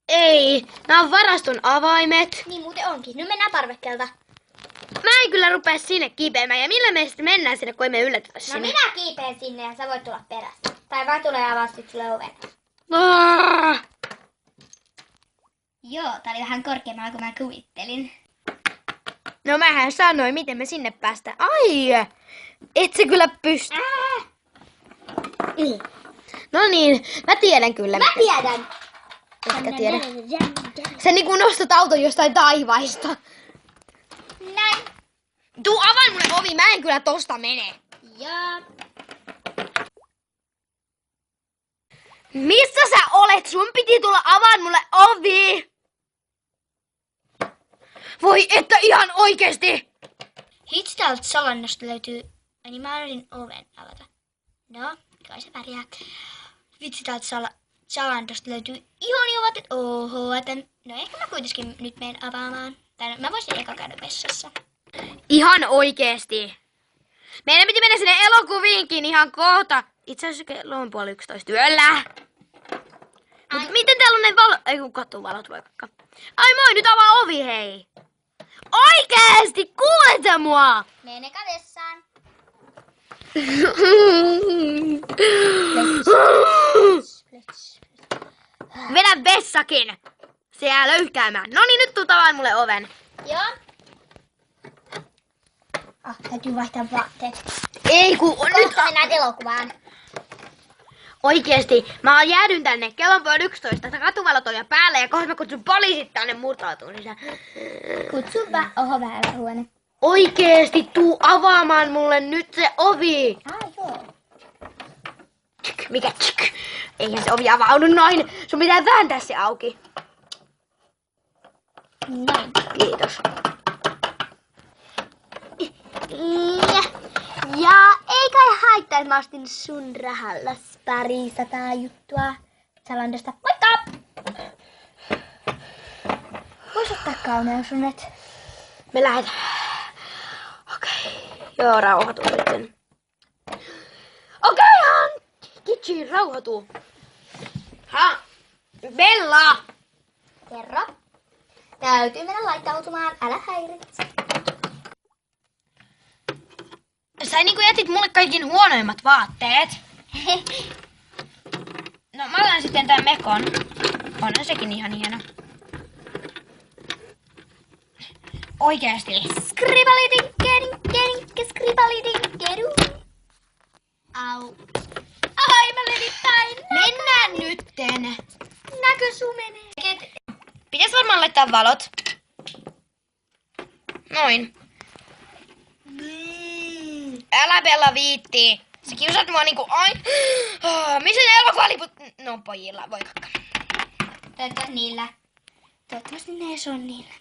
Ei, nämä on varaston avaimet. Niin muuten onkin. Nyt mennään parvekkeelta. Mä en kyllä rupea sinne kiipeämään. Ja millä me sitten mennään sinne, kun emme yllätetä sinne? No minä kiipeen sinne ja sä voit tulla perässä. Tai mä tulen avaa sit sulle oven. Joo, tää oli vähän korkeammalla kuin mä kuvittelin. No mähän sanoin, miten me sinne päästään. Ai, et se kyllä pysty. No niin, mä tiedän kyllä. Mä tiedän. Etkä tiedä. Sä niinku nostat auton jostain taivaista. Näin. Tuu avaa mulle ovi, mä en kyllä tosta mene. Ja. Missä sä olet? Sun piti tulla avaan mulle ovi. Voi että ihan oikeesti. Hitsi täältä salannosta löytyy. Niin mä yritin oven avata. No, kai se pärjää. Vitsi täältä salannosta löytyy ihania vaatteet. Oho, että no ehkä mä kuitenkin nyt menen avaamaan. Tai mä voisin eka käydä vessassa. Ihan oikeesti. Meidän piti mennä sinne elokuviinkin ihan kohta. Itse asiassa kello on 10:30 yöllä. Mut miten täällä on ne valot? Ei kun katuvalot voi kakka. Ai moi, nyt avaa ovi hei. Oikeesti, kuulet sä mua? Mene vessaan. Vedä vessakin. Se jää löyhkäämään. Noniin, nyt tuut avaan mulle oven. Joo. Täytyy vaihtaa vaatteet. Ei kun on nyt. Kohta mennään elokuvaan. Oikeesti, mä jäädyn tänne. Kello on 11. Katuvalot on jo päällä ja kohta mä kutsun poliisit tänne murtautumaan sisään. Kutsupa. Oho, vähän huone. Oikeesti, tuu avaamaan mulle nyt se ovi. Joo. Tsk, mikä tsk? Eihän se ovi avaudu noin. Sun pitää vääntää se auki. Näin. Kiitos. Ja ei kai haittaa, että mä ostin sun rahalla parista juttua Zalandosta. Moikka! Vois ottaa kauneusunet. Me lähdetään. Okei. Joo, rauhoitu sitten. Okei, Kitchi, rauhoitu. Bella! Kerro. Täytyy mennä laittautumaan. Älä häiritse. Sä niinku jätit mulle kaikki huonoimmat vaatteet. No mä otan sitten tän mekon. Onhan sekin ihan hieno. Oikeesti. Skribalidinkkedinkkedinkke, skribalidinkedu. Au. Ai, mä levittäin. Mennään nytten. Näkö suu menee? Pitäis varmaan laittaa valot. Noin. Älä Bella viitti. Sä kiusaat mua niinku aina. Missä ne elokuvaliput? No pojilla, voi kakka. Toivottavasti niillä. Toivottavasti ne ei ole niillä.